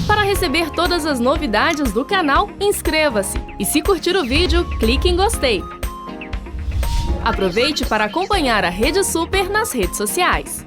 Para receber todas as novidades do canal, inscreva-se e se curtir o vídeo, clique em gostei. Aproveite para acompanhar a Rede Super nas redes sociais.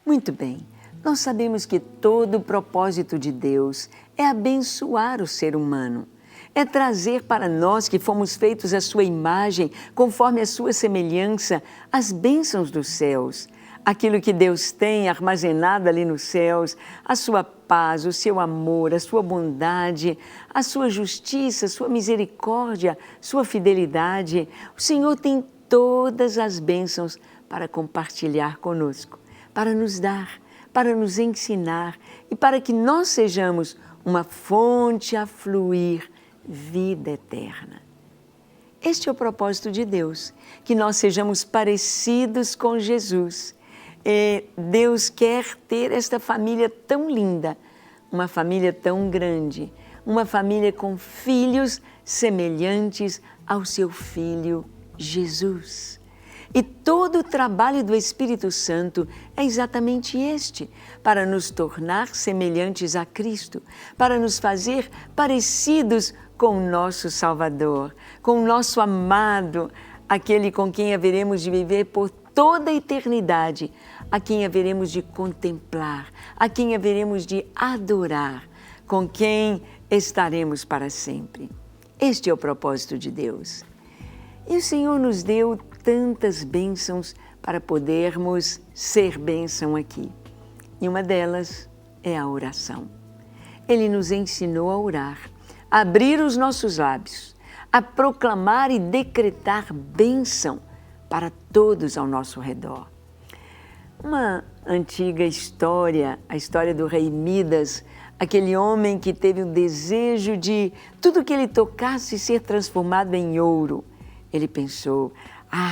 Muito bem, nós sabemos que todo o propósito de Deus é abençoar o ser humano. É trazer para nós que fomos feitos à sua imagem, conforme a sua semelhança, as bênçãos dos céus. Aquilo que Deus tem armazenado ali nos céus, a sua paz, o seu amor, a sua bondade, a sua justiça, a sua misericórdia, sua fidelidade. O Senhor tem todas as bênçãos para compartilhar conosco, para nos dar, para nos ensinar e para que nós sejamos uma fonte a fluir, vida eterna. Este é o propósito de Deus, que nós sejamos parecidos com Jesus. Deus quer ter esta família tão linda, uma família tão grande, uma família com filhos semelhantes ao seu Filho Jesus. E todo o trabalho do Espírito Santo é exatamente este, para nos tornar semelhantes a Cristo, para nos fazer parecidos com o nosso Salvador, com o nosso amado, aquele com quem haveremos de viver por toda a eternidade, a quem haveremos de contemplar, a quem haveremos de adorar, com quem estaremos para sempre. Este é o propósito de Deus. E o Senhor nos deu tantas bênçãos para podermos ser bênção aqui. E uma delas é a oração. Ele nos ensinou a orar, a abrir os nossos lábios, a proclamar e decretar bênção para todos ao nosso redor. Uma antiga história, a história do rei Midas, aquele homem que teve o desejo de tudo que ele tocasse ser transformado em ouro. Ele pensou,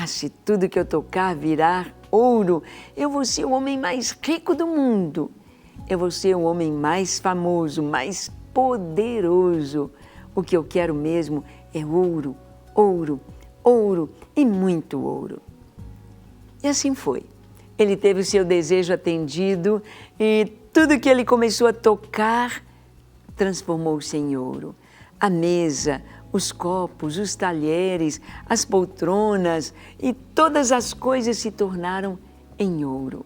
se tudo que eu tocar virar ouro, eu vou ser o homem mais rico do mundo. Eu vou ser o homem mais famoso, mais poderoso. O que eu quero mesmo é ouro, ouro, ouro e muito ouro. E assim foi. Ele teve o seu desejo atendido e tudo que ele começou a tocar transformou-se em ouro. A mesa, os copos, os talheres, as poltronas e todas as coisas se tornaram em ouro.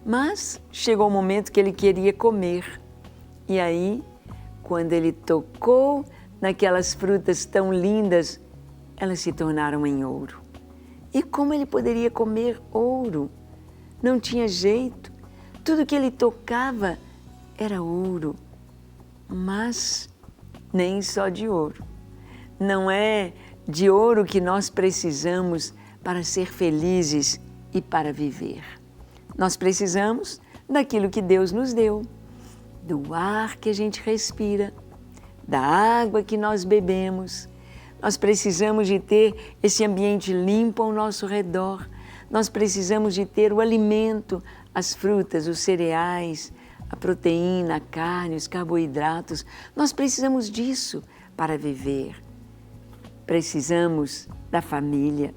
Mas chegou o momento que ele queria comer. E aí, quando ele tocou naquelas frutas tão lindas, elas se tornaram em ouro. E como ele poderia comer ouro? Não tinha jeito. Tudo que ele tocava era ouro. Mas nem só de ouro. Não é de ouro que nós precisamos para ser felizes e para viver. Nós precisamos daquilo que Deus nos deu, do ar que a gente respira, da água que nós bebemos. Nós precisamos de ter esse ambiente limpo ao nosso redor. Nós precisamos de ter o alimento, as frutas, os cereais, a proteína, a carne, os carboidratos. Nós precisamos disso para viver. Precisamos da família,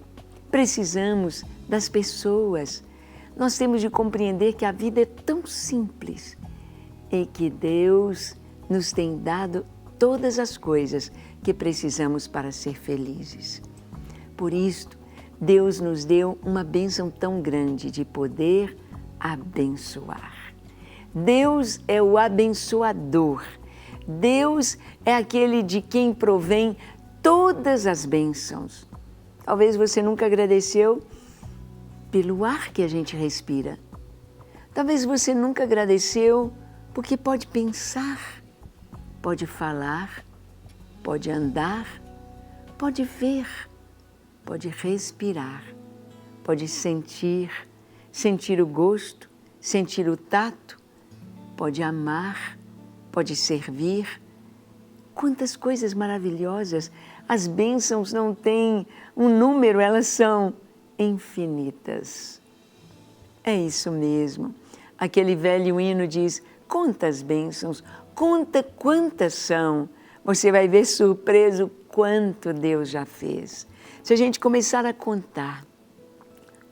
precisamos das pessoas. Nós temos de compreender que a vida é tão simples e que Deus nos tem dado todas as coisas que precisamos para ser felizes. Por isto, Deus nos deu uma bênção tão grande de poder abençoar. Deus é o abençoador. Deus é aquele de quem provém todas as bênçãos. Talvez você nunca agradeceu pelo ar que a gente respira. Talvez você nunca agradeceu porque pode pensar, pode falar, pode andar, pode ver, pode respirar, pode sentir o gosto, sentir o tato, pode amar, pode servir. Quantas coisas maravilhosas! As bênçãos não têm um número, elas são infinitas. É isso mesmo. Aquele velho hino diz, conta as bênçãos, conta quantas são. Você vai ver surpreso quanto Deus já fez. Se a gente começar a contar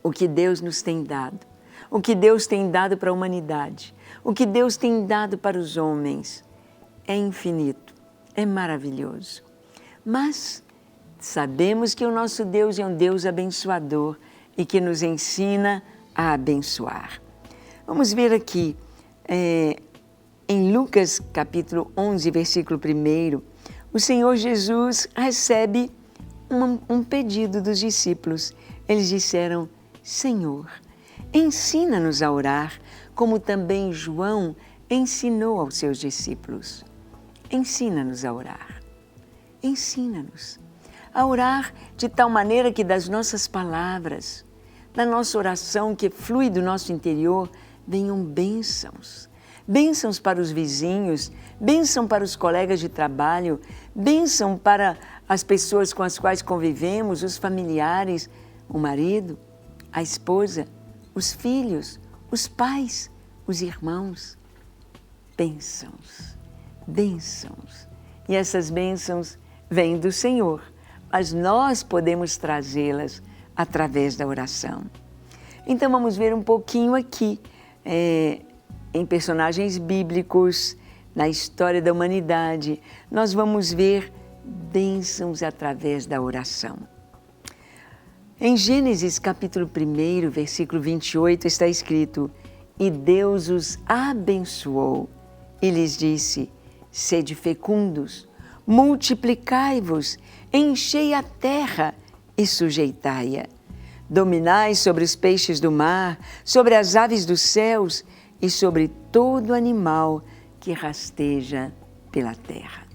o que Deus nos tem dado, o que Deus tem dado para a humanidade, o que Deus tem dado para os homens, é infinito, é maravilhoso. Mas sabemos que o nosso Deus é um Deus abençoador e que nos ensina a abençoar. Vamos ver aqui, em Lucas capítulo 11, versículo 1, o Senhor Jesus recebe um pedido dos discípulos. Eles disseram: Senhor, ensina-nos a orar, como também João ensinou aos seus discípulos. Ensina-nos a orar. Ensina-nos a orar de tal maneira que das nossas palavras, da nossa oração que flui do nosso interior, venham bênçãos. Bênçãos para os vizinhos, bênção para os colegas de trabalho, bênção para as pessoas com as quais convivemos, os familiares, o marido, a esposa, os filhos, os pais, os irmãos. Bênçãos, bênçãos. E essas bênçãos vêm do Senhor, mas nós podemos trazê-las através da oração. Então vamos ver um pouquinho aqui, em personagens bíblicos, na história da humanidade, nós vamos ver bênçãos através da oração. Em Gênesis capítulo 1, versículo 28, está escrito: E Deus os abençoou e lhes disse: Sede fecundos, multiplicai-vos, enchei a terra e sujeitai-a. Dominai sobre os peixes do mar, sobre as aves dos céus e sobre todo animal que rasteja pela terra.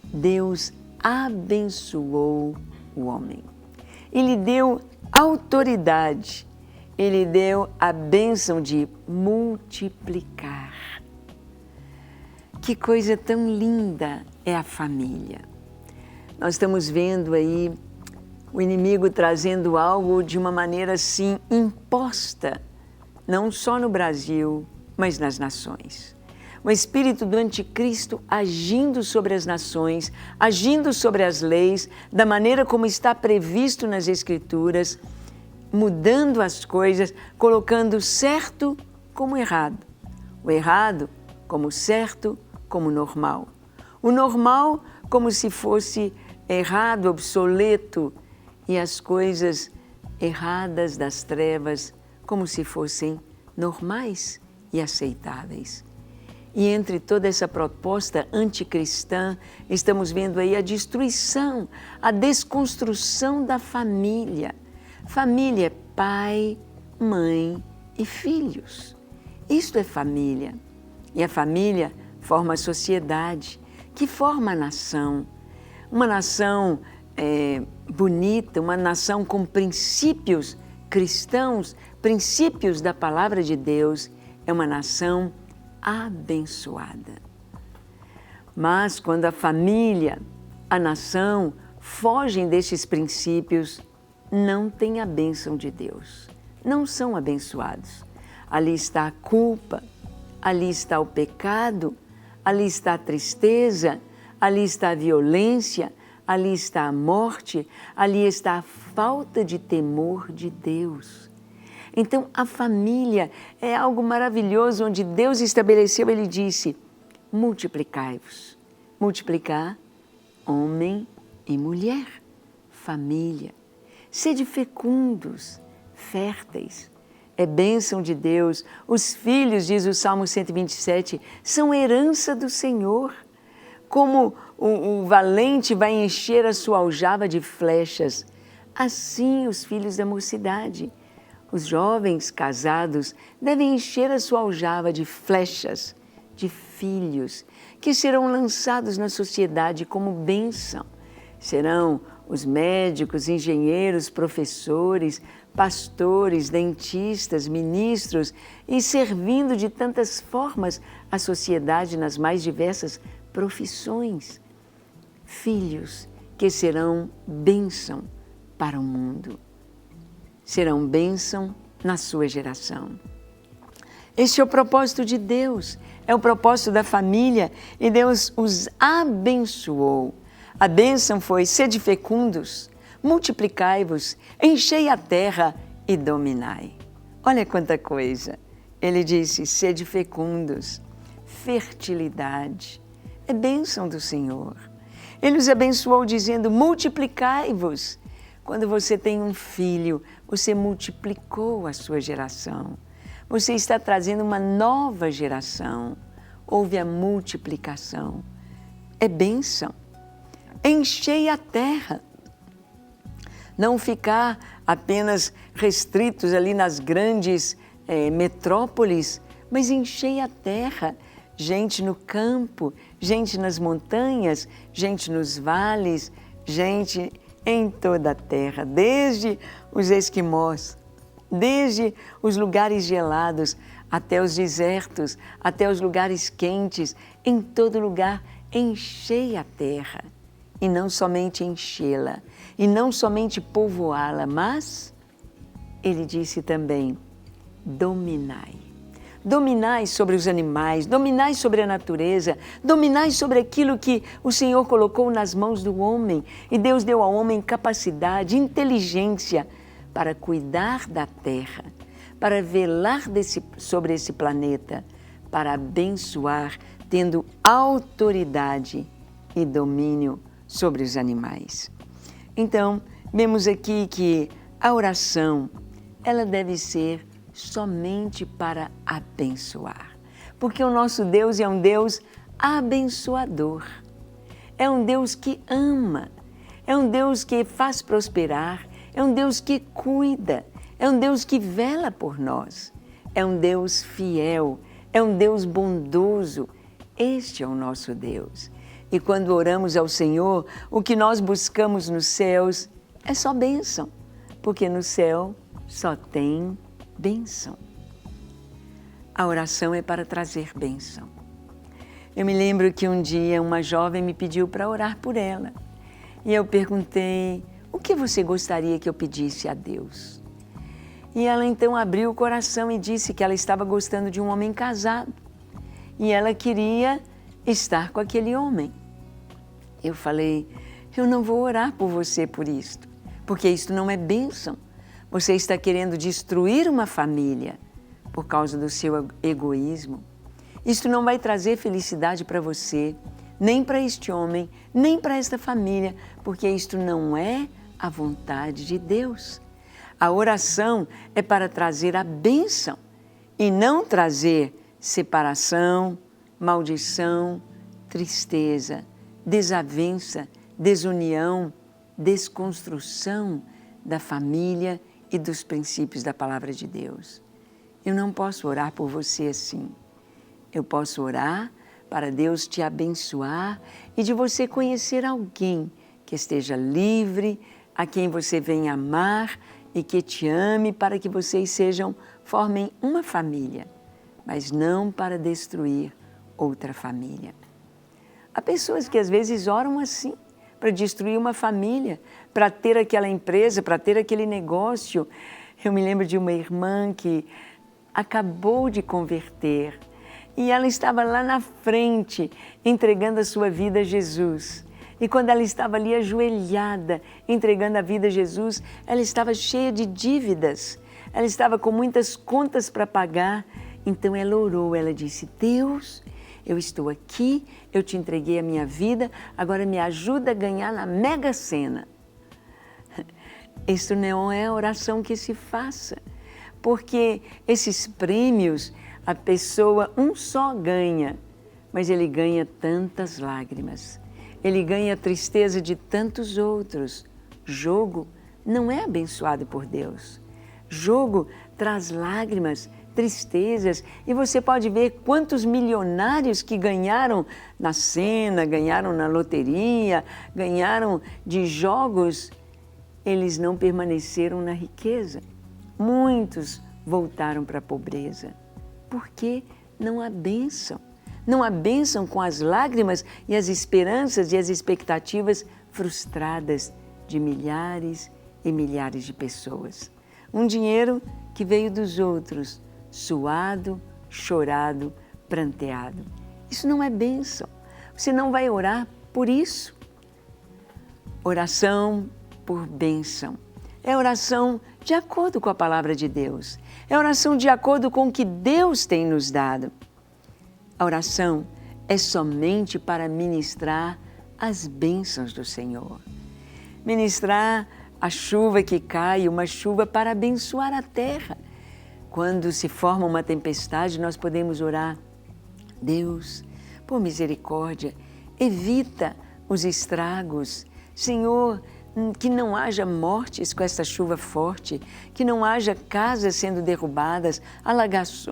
Deus abençoou o homem. Ele deu autoridade, ele deu a bênção de multiplicar. Que coisa tão linda é a família. Nós estamos vendo aí o inimigo trazendo algo de uma maneira assim imposta, não só no Brasil, mas nas nações. O espírito do anticristo agindo sobre as nações, agindo sobre as leis, da maneira como está previsto nas Escrituras, mudando as coisas, colocando certo como errado, o errado como certo, como normal. O normal como se fosse errado, obsoleto, e as coisas erradas das trevas como se fossem normais e aceitáveis. E entre toda essa proposta anticristã, estamos vendo aí a destruição, a desconstrução da família. Família é pai, mãe e filhos. Isto é família. E a família forma a sociedade, que forma a nação. Uma nação bonita, uma nação com princípios cristãos, princípios da palavra de Deus, é uma nação abençoada. Mas quando a família, a nação, fogem destes princípios, não tem a bênção de Deus. Não são abençoados. Ali está a culpa, ali está o pecado, ali está a tristeza, ali está a violência, ali está a morte, ali está a falta de temor de Deus. Então, a família é algo maravilhoso, onde Deus estabeleceu, Ele disse: multiplicai-vos. Multiplicar, homem e mulher, família. Sede fecundos, férteis. É bênção de Deus. Os filhos, diz o Salmo 127, são herança do Senhor. Como o valente vai encher a sua aljava de flechas, assim os filhos da mocidade. Os jovens casados devem encher a sua aljava de flechas, de filhos, que serão lançados na sociedade como bênção. Serão os médicos, engenheiros, professores, pastores, dentistas, ministros e servindo de tantas formas a sociedade nas mais diversas profissões. Filhos que serão bênção para o mundo. Serão bênção na sua geração. Este é o propósito de Deus, é o propósito da família, e Deus os abençoou. A bênção foi: sede fecundos, multiplicai-vos, enchei a terra e dominai. Olha quanta coisa. Ele disse, sede fecundos, fertilidade. É bênção do Senhor. Ele os abençoou dizendo, multiplicai-vos. Quando você tem um filho, você multiplicou a sua geração. Você está trazendo uma nova geração. Houve a multiplicação. É bênção. Enchei a terra. Não ficar apenas restritos ali nas grandes metrópoles, mas enchei a terra. Gente no campo, gente nas montanhas, gente nos vales, gente em toda a terra, desde os esquimós, desde os lugares gelados até os desertos, até os lugares quentes, em todo lugar enchei a terra. E não somente enchê-la, e não somente povoá-la, mas, ele disse também, dominai. Dominai sobre os animais, dominai sobre a natureza, dominai sobre aquilo que o Senhor colocou nas mãos do homem. E Deus deu ao homem capacidade, inteligência para cuidar da terra, para velar sobre esse planeta, para abençoar, tendo autoridade e domínio sobre os animais. Então, vemos aqui que a oração, ela deve ser somente para abençoar. Porque o nosso Deus é um Deus abençoador. É um Deus que ama. É um Deus que faz prosperar. É um Deus que cuida. É um Deus que vela por nós. É um Deus fiel. É um Deus bondoso. Este é o nosso Deus. E quando oramos ao Senhor, o que nós buscamos nos céus é só bênção. Porque no céu só tem bênção. A oração é para trazer bênção. Eu me lembro que um dia uma jovem me pediu para orar por ela. E eu perguntei, o que você gostaria que eu pedisse a Deus? E ela então abriu o coração e disse que ela estava gostando de um homem casado. E ela queria estar com aquele homem. Eu falei, eu não vou orar por você por isto, porque isto não é bênção. Você está querendo destruir uma família por causa do seu egoísmo. Isto não vai trazer felicidade para você, nem para este homem, nem para esta família, porque isto não é a vontade de Deus. A oração é para trazer a bênção e não trazer separação, maldição, tristeza, desavença, desunião, desconstrução da família e dos princípios da palavra de Deus. Eu não posso orar por você assim. Eu posso orar para Deus te abençoar e de você conhecer alguém que esteja livre, a quem você venha amar e que te ame para que vocês formem uma família, mas não para destruir outra família. Há pessoas que às vezes oram assim, para destruir uma família, para ter aquela empresa, para ter aquele negócio. Eu me lembro de uma irmã que acabou de converter e ela estava lá na frente, entregando a sua vida a Jesus. E quando ela estava ali ajoelhada, entregando a vida a Jesus, ela estava cheia de dívidas, ela estava com muitas contas para pagar. Então ela orou, ela disse, Deus, eu estou aqui, eu te entreguei a minha vida, agora me ajuda a ganhar na Mega Sena. Isso não é a oração que se faça, porque esses prêmios, a pessoa um só ganha, mas ele ganha tantas lágrimas, ele ganha a tristeza de tantos outros. Jogo não é abençoado por Deus. Jogo traz lágrimas, tristezas, e você pode ver quantos milionários que ganharam na Sena, ganharam na loteria, ganharam de jogos, eles não permaneceram na riqueza. Muitos voltaram para a pobreza, porque não há bênção. Não há bênção com as lágrimas e as esperanças e as expectativas frustradas de milhares e milhares de pessoas. Um dinheiro que veio dos outros, suado, chorado, pranteado. Isso não é bênção. Você não vai orar por isso. Oração por bênção É oração de acordo com a palavra de Deus. É oração de acordo com o que Deus tem nos dado. A oração é somente para ministrar as bênçãos do Senhor. Ministrar a chuva que cai, uma chuva para abençoar a terra. Quando se forma uma tempestade, nós podemos orar: Deus, por misericórdia, evita os estragos. Senhor, que não haja mortes com essa chuva forte, que não haja casas sendo derrubadas,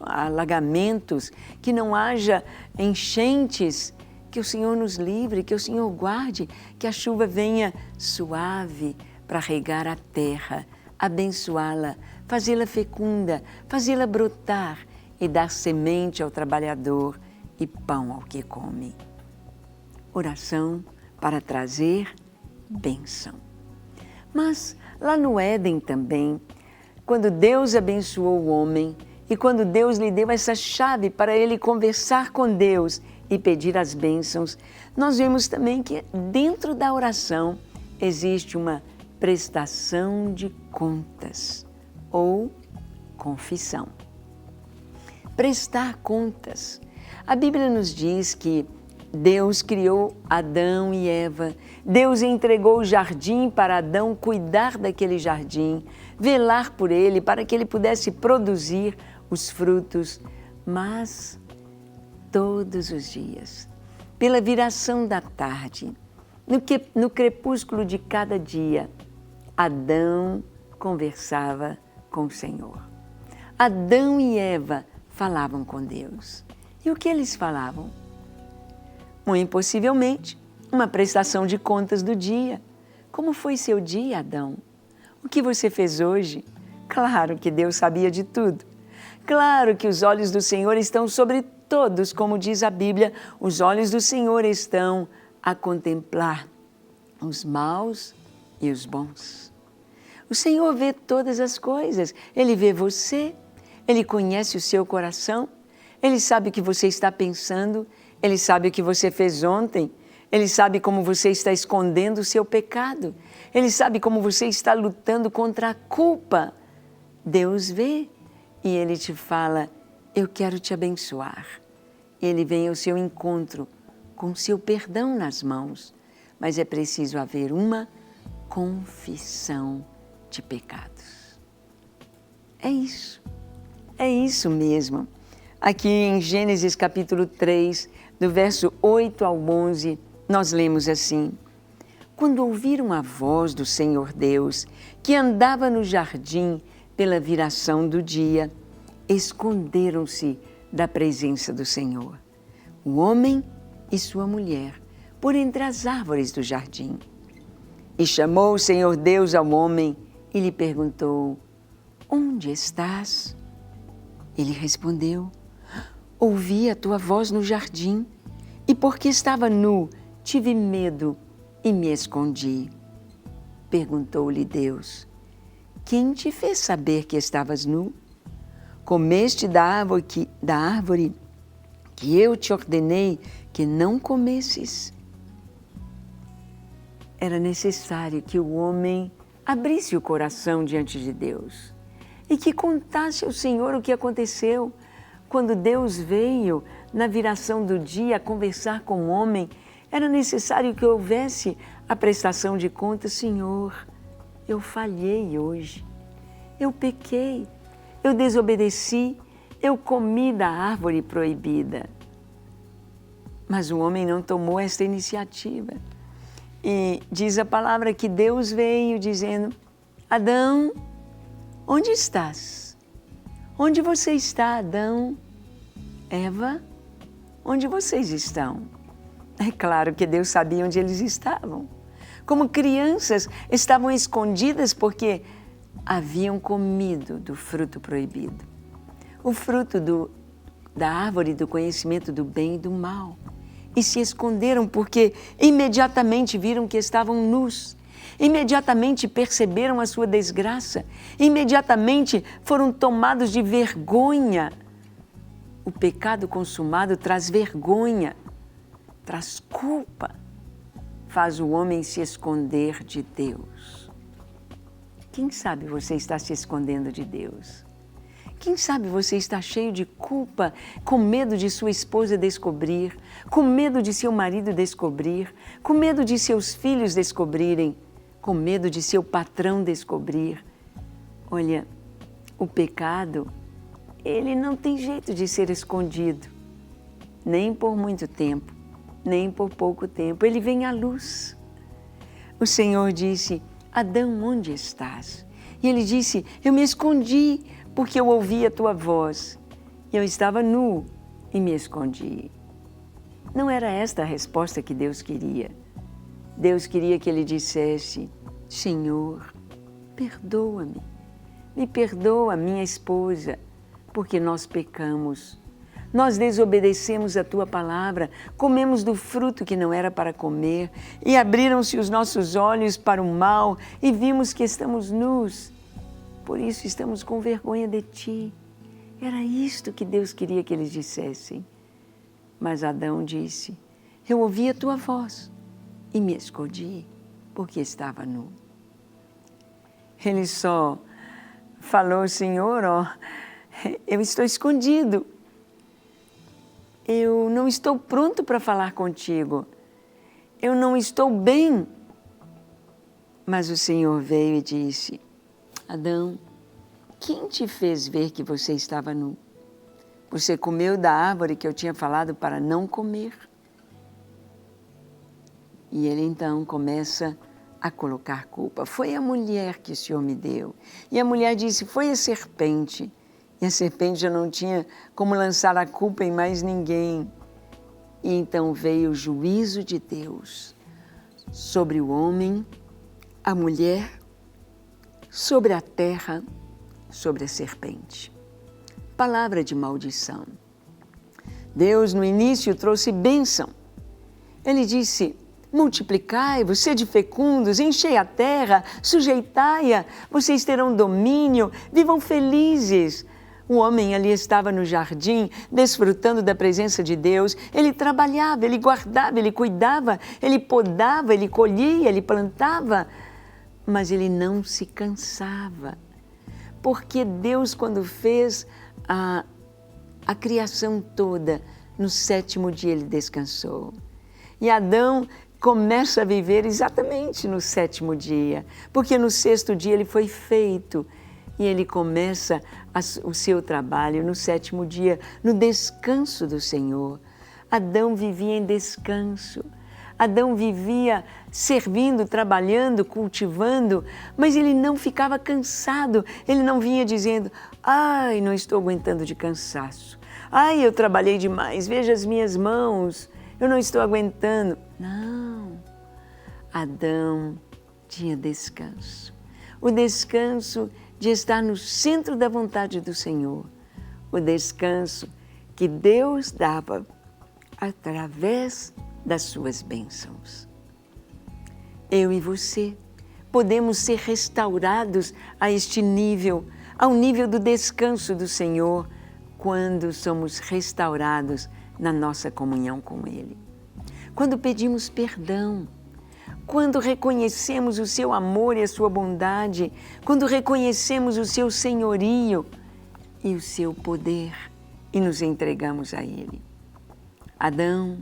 alagamentos, que não haja enchentes, que o Senhor nos livre, que o Senhor guarde, que a chuva venha suave para regar a terra, abençoá-la, fazê-la fecunda, fazê-la brotar e dar semente ao trabalhador e pão ao que come. Oração para trazer bênção. Mas lá no Éden também, quando Deus abençoou o homem e quando Deus lhe deu essa chave para ele conversar com Deus e pedir as bênçãos, nós vemos também que dentro da oração existe uma prestação de contas ou confissão. Prestar contas. A Bíblia nos diz que Deus criou Adão e Eva. Deus entregou o jardim para Adão cuidar daquele jardim, velar por ele, para que ele pudesse produzir os frutos. Mas, todos os dias, pela viração da tarde, no crepúsculo de cada dia, Adão conversava com o Senhor. Adão e Eva falavam com Deus. E o que eles falavam? Muito possivelmente, uma prestação de contas do dia. Como foi seu dia, Adão? O que você fez hoje? Claro que Deus sabia de tudo. Claro que os olhos do Senhor estão sobre todos, como diz a Bíblia, os olhos do Senhor estão a contemplar os maus e os bons. O Senhor vê todas as coisas. Ele vê você, Ele conhece o seu coração, Ele sabe o que você está pensando, Ele sabe o que você fez ontem, Ele sabe como você está escondendo o seu pecado, Ele sabe como você está lutando contra a culpa. Deus vê e Ele te fala: eu quero te abençoar. Ele vem ao seu encontro com o seu perdão nas mãos, mas é preciso haver uma confissão de pecados. É isso mesmo. Aqui em Gênesis capítulo 3, do verso 8 ao 11, nós lemos assim: quando ouviram a voz do Senhor Deus, que andava no jardim pela viração do dia, esconderam-se da presença do Senhor, o homem e sua mulher, por entre as árvores do jardim. E chamou o Senhor Deus ao homem e lhe perguntou: onde estás? Ele respondeu: ouvi a tua voz no jardim, e porque estava nu, tive medo e me escondi. Perguntou-lhe Deus: quem te fez saber que estavas nu? Comeste da árvore que eu te ordenei que não comesses? Era necessário que o homem abrisse o coração diante de Deus e que contasse ao Senhor o que aconteceu. Quando Deus veio na viração do dia conversar com o homem, era necessário que houvesse a prestação de contas. Senhor, eu falhei hoje, eu pequei, eu desobedeci, eu comi da árvore proibida. Mas o homem não tomou esta iniciativa. E diz a palavra que Deus veio dizendo: Adão, onde estás? Onde você está, Adão? Eva, onde vocês estão? É claro que Deus sabia onde eles estavam. Como crianças, estavam escondidas porque haviam comido do fruto proibido. O fruto da árvore do conhecimento do bem e do mal. E se esconderam porque imediatamente viram que estavam nus. Imediatamente perceberam a sua desgraça. Imediatamente foram tomados de vergonha. O pecado consumado traz vergonha, traz culpa, faz o homem se esconder de Deus. Quem sabe você está se escondendo de Deus? Quem sabe você está cheio de culpa, com medo de sua esposa descobrir, com medo de seu marido descobrir, com medo de seus filhos descobrirem, com medo de seu patrão descobrir. Olha, o pecado, ele não tem jeito de ser escondido, nem por muito tempo, nem por pouco tempo. Ele vem à luz. O Senhor disse: Adão, onde estás? E ele disse: eu me escondi, porque eu ouvi a tua voz. Eu estava nu e me escondi. Não era esta a resposta que Deus queria. Deus queria que ele dissesse: Senhor, perdoa-me. Me perdoa, minha esposa, porque nós pecamos. Nós desobedecemos a tua palavra, comemos do fruto que não era para comer e abriram-se os nossos olhos para o mal e vimos que estamos nus. Por isso estamos com vergonha de ti. Era isto que Deus queria que eles dissessem. Mas Adão disse: eu ouvi a tua voz e me escondi porque estava nu. Ele só falou: Senhor, eu estou escondido. Eu não estou pronto para falar contigo. Eu não estou bem. Mas o Senhor veio e disse: Adão, quem te fez ver que você estava nu? Você comeu da árvore que eu tinha falado para não comer. E ele então começa a colocar culpa. Foi a mulher que o Senhor me deu. E a mulher disse: foi a serpente. E a serpente já não tinha como lançar a culpa em mais ninguém. E então veio o juízo de Deus sobre o homem, a mulher, sobre a terra, sobre a serpente. Palavra de maldição. Deus no início trouxe bênção. Ele disse: multiplicai-vos, sede fecundos, enchei a terra, sujeitai-a, vocês terão domínio, vivam felizes. O homem ali estava no jardim, desfrutando da presença de Deus. Ele trabalhava, ele guardava, ele cuidava, ele podava, ele colhia, ele plantava. Mas ele não se cansava. Porque Deus, quando fez a criação toda, no sétimo dia ele descansou. E Adão começa a viver exatamente no sétimo dia, porque no sexto dia ele foi feito. E ele começa o seu trabalho no sétimo dia, no descanso do Senhor. Adão vivia em descanso. Adão vivia servindo, trabalhando, cultivando, mas ele não ficava cansado. Ele não vinha dizendo: ai, não estou aguentando de cansaço. Ai, eu trabalhei demais, veja as minhas mãos, eu não estou aguentando. Não. Adão tinha descanso. O descanso de estar no centro da vontade do Senhor. O descanso que Deus dava através das suas bênçãos. Eu e você podemos ser restaurados a este nível, ao nível do descanso do Senhor, quando somos restaurados na nossa comunhão com Ele. Quando pedimos perdão, quando reconhecemos o seu amor e a sua bondade, quando reconhecemos o seu senhorio e o seu poder e nos entregamos a Ele. Adão,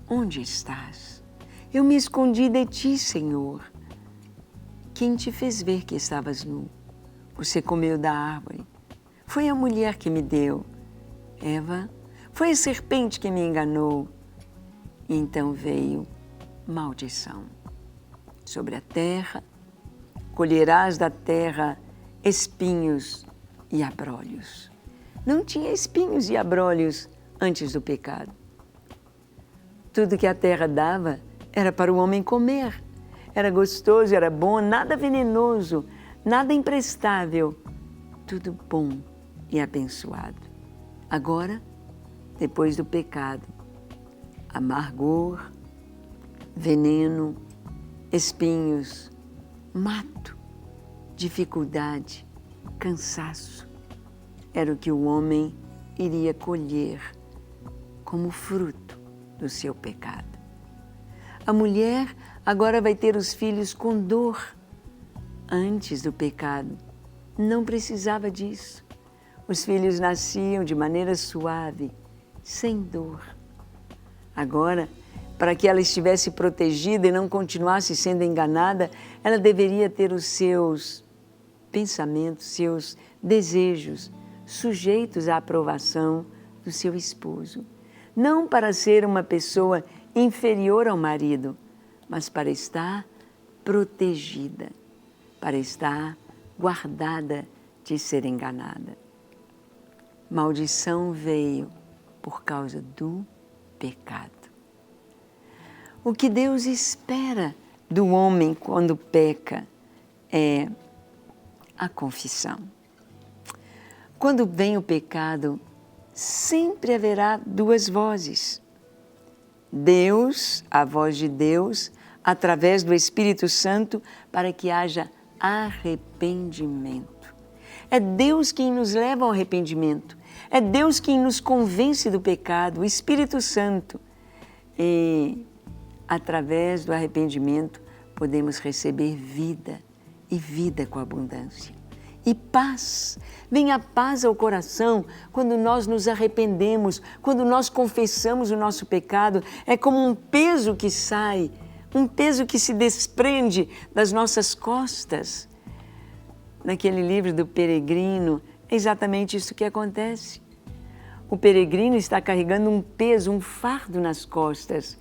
onde estás? Eu me escondi de ti, Senhor. Quem te fez ver que estavas nu? Você comeu da árvore. Foi a mulher que me deu. Eva, foi a serpente que me enganou. E então veio maldição. Sobre a terra, colherás da terra espinhos e abrolhos. Não tinha espinhos e abrolhos antes do pecado. Tudo que a terra dava era para o homem comer. Era gostoso, era bom, nada venenoso, nada imprestável. Tudo bom e abençoado. Agora, depois do pecado, amargor, veneno, espinhos, mato, dificuldade, cansaço. Era o que o homem iria colher como fruto do seu pecado. A mulher agora vai ter os filhos com dor. antes do pecado, não precisava disso. Os filhos nasciam de maneira suave, sem dor. Agora, para que ela estivesse protegida e não continuasse sendo enganada, ela deveria ter os seus pensamentos, seus desejos sujeitos à aprovação do seu esposo. Não para ser uma pessoa inferior ao marido, mas para estar protegida, para estar guardada de ser enganada. Maldição veio por causa do pecado. O que Deus espera do homem quando peca é a confissão. Quando vem o pecado, sempre haverá duas vozes. Deus, a voz de Deus, através do Espírito Santo, para que haja arrependimento. É Deus quem nos leva ao arrependimento. É Deus quem nos convence do pecado, o Espírito Santo. E, através do arrependimento, podemos receber vida, e vida com abundância. E paz. Vem a paz ao coração quando nós nos arrependemos, quando nós confessamos o nosso pecado. É como um peso que sai, um peso que se desprende das nossas costas. Naquele livro do peregrino, é exatamente isso que acontece. O peregrino está carregando um peso, um fardo nas costas.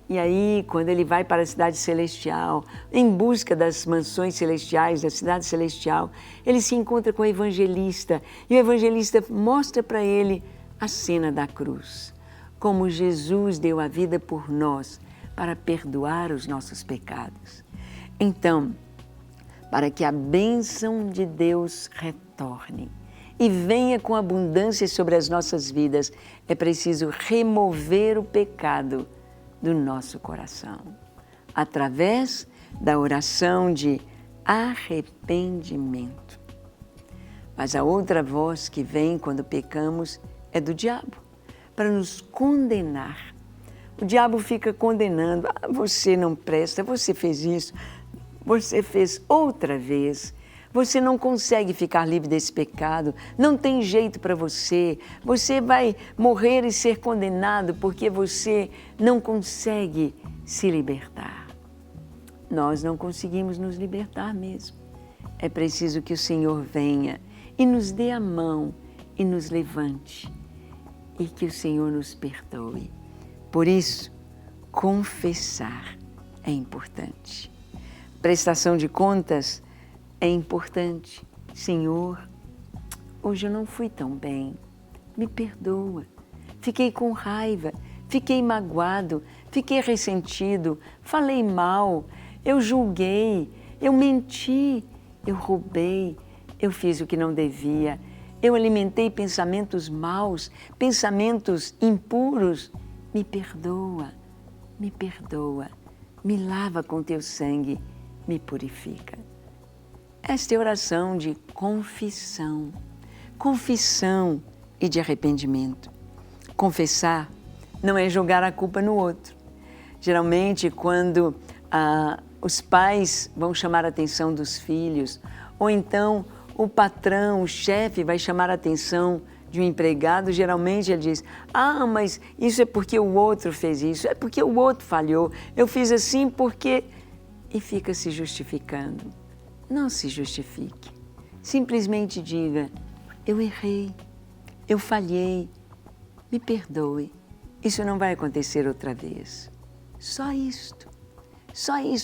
E aí, quando ele vai para a cidade celestial, em busca das mansões celestiais, da cidade celestial, ele se encontra com o evangelista. E o evangelista mostra para ele a cena da cruz. Como Jesus deu a vida por nós para perdoar os nossos pecados. Então, para que a bênção de Deus retorne e venha com abundância sobre as nossas vidas, é preciso remover o pecado do nosso coração, através da oração de arrependimento. Mas a outra voz que vem quando pecamos é do diabo, para nos condenar. O diabo fica condenando, você não presta, você fez isso, você fez outra vez, você não consegue ficar livre desse pecado, não tem jeito para você, você vai morrer e ser condenado porque você não consegue se libertar. Nós não conseguimos nos libertar mesmo. É preciso que o Senhor venha e nos dê a mão e nos levante e que o Senhor nos perdoe. Por isso, confessar é importante. Prestação de contas é importante. Senhor, hoje eu não fui tão bem, me perdoa. Fiquei com raiva, fiquei magoado, fiquei ressentido, falei mal, eu julguei, eu menti, eu roubei, eu fiz o que não devia, eu alimentei pensamentos maus, pensamentos impuros. Me perdoa, me lava com teu sangue, me purifica. Esta é a oração de confissão e de arrependimento. Confessar não é jogar a culpa no outro. Geralmente, quando os pais vão chamar a atenção dos filhos, ou então o patrão, o chefe vai chamar a atenção de um empregado, geralmente ele diz, mas isso é porque o outro fez isso, é porque o outro falhou, eu fiz assim porque... E fica se justificando. Não se justifique. Simplesmente diga, eu errei, eu falhei, me perdoe. Isso não vai acontecer outra vez. Só isto.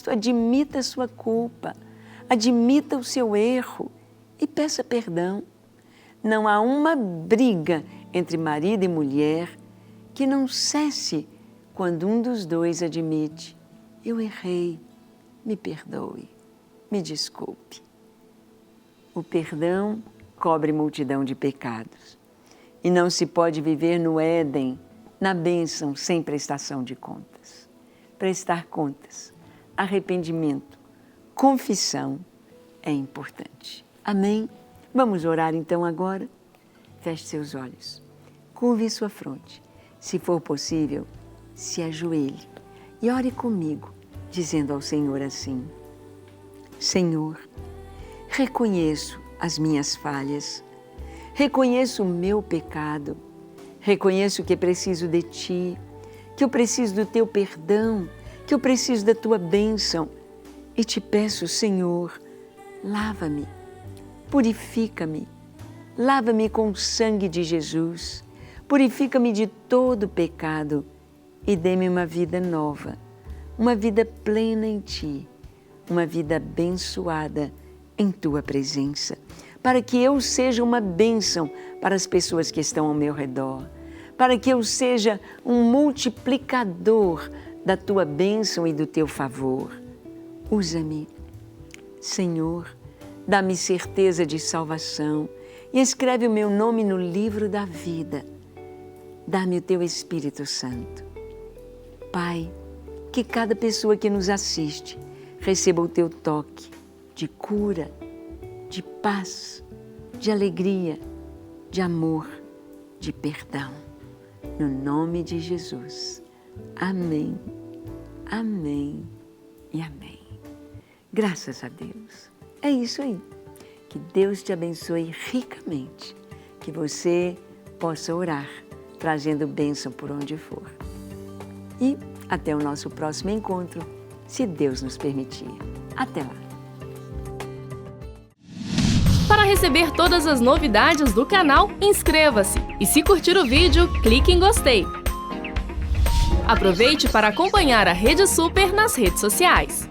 Admita a sua culpa, admita o seu erro e peça perdão. Não há uma briga entre marido e mulher que não cesse quando um dos dois admite, eu errei, me perdoe, me desculpe. O perdão cobre multidão de pecados. E não se pode viver no Éden, na bênção, sem prestação de contas. Prestar contas, arrependimento, confissão é importante. Amém? Vamos orar então agora? Feche seus olhos, curve sua fronte. Se for possível, se ajoelhe e ore comigo, dizendo ao Senhor assim, Senhor, Reconheço as minhas falhas, reconheço o meu pecado, reconheço que preciso de Ti, que eu preciso do Teu perdão, que eu preciso da Tua bênção e te peço, Senhor, lava-me, purifica-me, lava-me com o sangue de Jesus, purifica-me de todo pecado e dê-me uma vida nova, uma vida plena em Ti, uma vida abençoada em Tua presença, para que eu seja uma bênção para as pessoas que estão ao meu redor, para que eu seja um multiplicador da Tua bênção e do Teu favor. Usa-me, Senhor, dá-me certeza de salvação e escreve o meu nome no livro da vida. Dá-me o Teu Espírito Santo. Pai, que cada pessoa que nos assiste receba o Teu toque de cura, de paz, de alegria, de amor, de perdão. No nome de Jesus. Amém, amém e amém. Graças a Deus. É isso aí. Que Deus te abençoe ricamente. Que você possa orar, trazendo bênção por onde for. E até o nosso próximo encontro, se Deus nos permitir. Até lá. Para receber todas as novidades do canal, inscreva-se. E se curtir o vídeo, clique em gostei. Aproveite para acompanhar a Rede Super nas redes sociais.